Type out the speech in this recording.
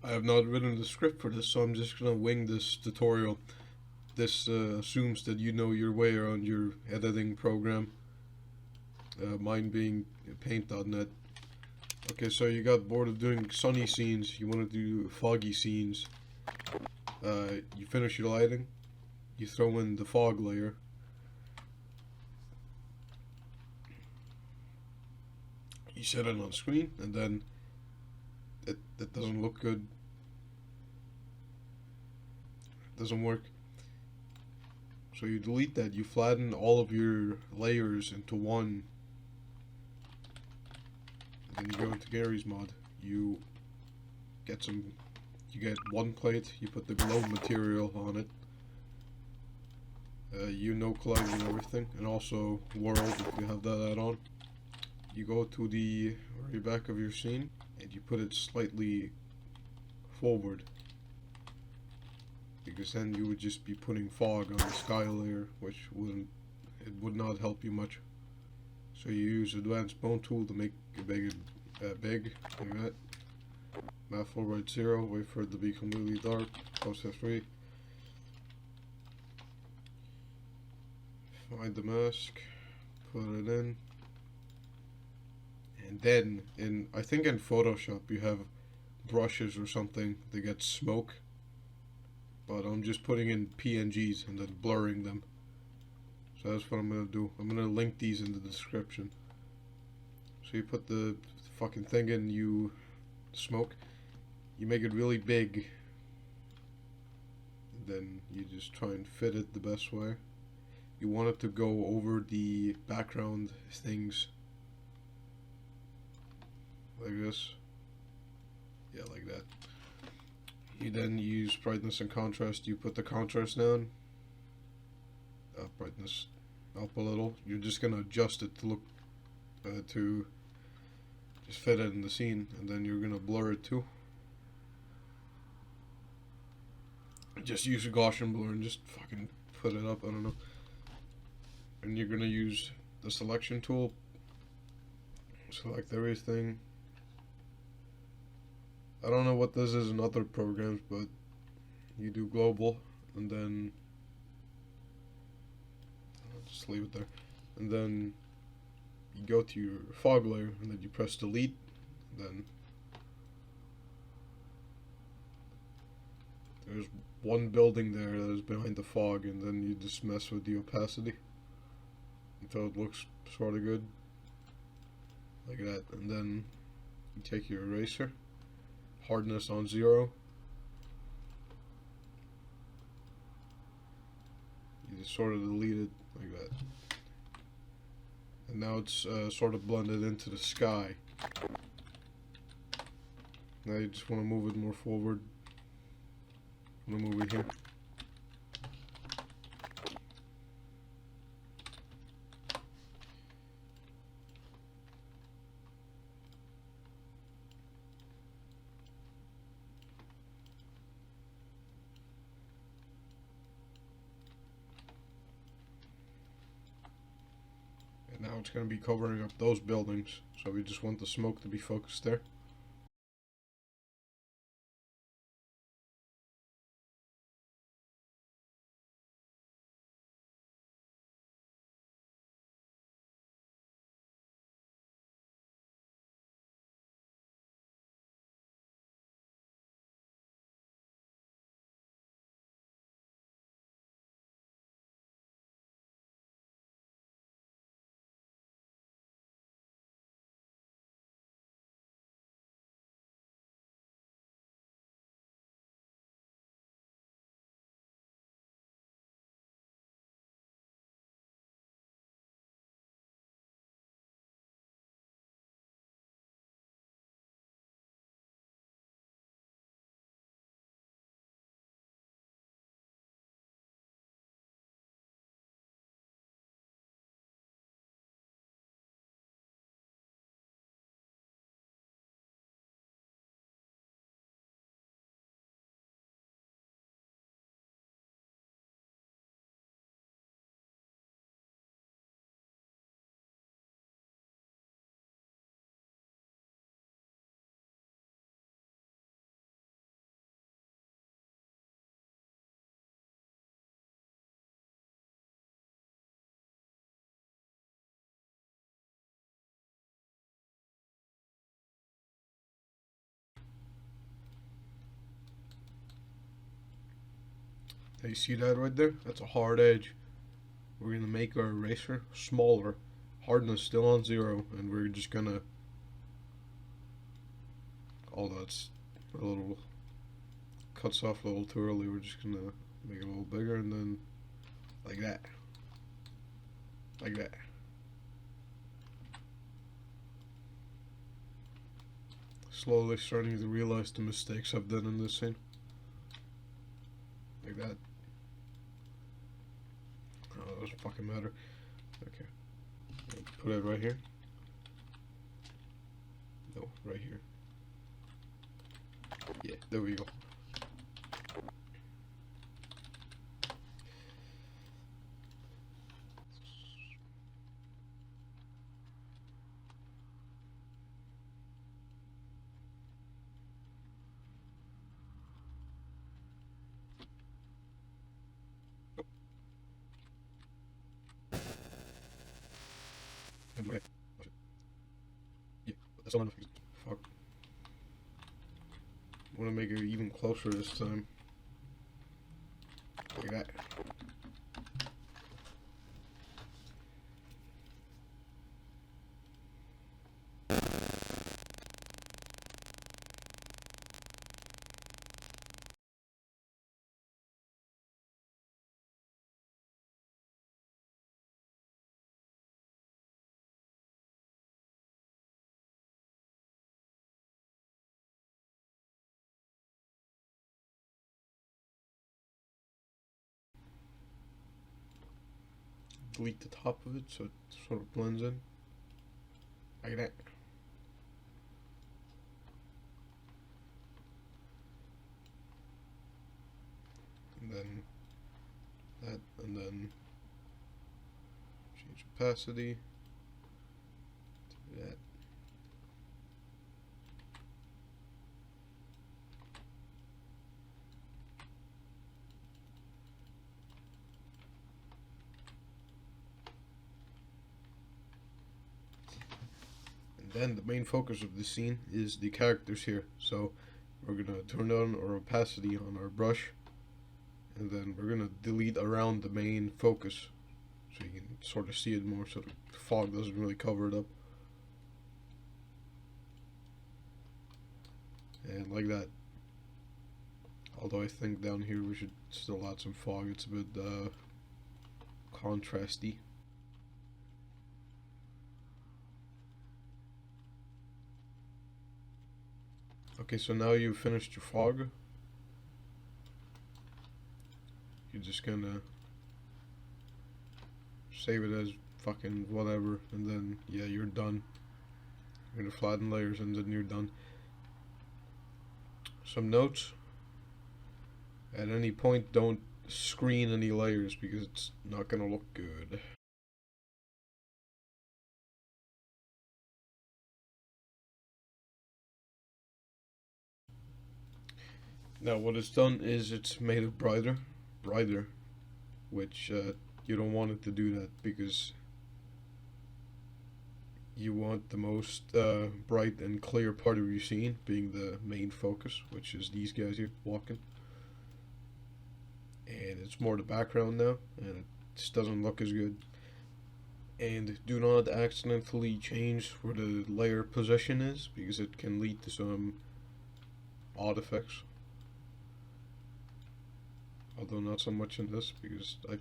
I have not written the script for this, so I'm just gonna wing this tutorial. This assumes that you know your way around your editing program, mine being paint.net. Okay, so you got bored of doing sunny scenes, you want to do foggy scenes. You finish your lighting, you throw in the fog layer. You set it on screen, and then it doesn't look good, it doesn't work. So you delete that, you flatten all of your layers into one, and then you go into Gary's mod. You get some, you get one plate, you put the glow material on it. You know colliding and everything, and also world if you have that add-on. You go to the very back of your scene and you put it slightly forward, because then you would just be putting fog on the sky layer, which would not help you much. So you use advanced bone tool to make it big like that. Math flow right 0, wait for it to be completely dark, post F3. Find the mask, put it in, and then I think in Photoshop you have brushes or something that get smoke, but I'm just putting in PNGs and then blurring them. So that's what I'm gonna do. I'm gonna link these in the description. So you put the fucking thing in, you smoke, you make it really big, and then you just try and fit it the best way. You want it to go over the background things like this. Yeah, like that. You then use brightness and contrast. You put the contrast down, brightness up a little. You're just gonna adjust it to look to just fit it in the scene, and then you're gonna blur it too. Just use a Gaussian blur and just fucking put it up. I don't know. And you're gonna use the selection tool. Select everything. I don't know what this is in other programs, but you do global, and then I'll just leave it there. And then you go to your fog layer, and then you press delete. Then there's one building there that is behind the fog, and then you just mess with the opacity until it looks sort of good, like that. And then you take your eraser, hardness on 0. You just sort of delete it like that. And now it's sort of blended into the sky. Now you just want to move it more forward. I'm gonna move it here. And now it's going to be covering up those buildings, so we just want the smoke to be focused there. Hey, you see that right there? That's a hard edge. We're gonna make our eraser smaller, hardness still on 0, and we're just gonna, although it's a little, cuts off a little too early, we're just gonna make it a little bigger, and then like that. Like that. Slowly starting to realize the mistakes I've done in this scene. Like that. Oh, that doesn't fucking matter. Okay. Put it right here. No, right here. Yeah, there we go. Okay. Yeah, that's all enough. Fuck. I want to make it even closer this time. Like that. Delete the top of it so it sort of blends in. Like that. And then that, and then change opacity to that. And then the main focus of the scene is the characters here. So we're gonna turn on our opacity on our brush, and then we're gonna delete around the main focus so you can sort of see it more, so the fog doesn't really cover it up. And like that. Although I think down here we should still add some fog. It's a bit contrasty. Okay, so now you've finished your fog. You're just gonna save it as fucking whatever, and then yeah, you're done. You're gonna flatten layers, and then you're done. Some notes. At any point, don't screen any layers because it's not gonna look good. Now what it's done is it's made it brighter, which you don't want it to do that because you want the most bright and clear part of your scene being the main focus, which is these guys here walking. And it's more the background now, and it just doesn't look as good. And do not accidentally change where the layer position is because it can lead to some odd effects. Although not so much in this because I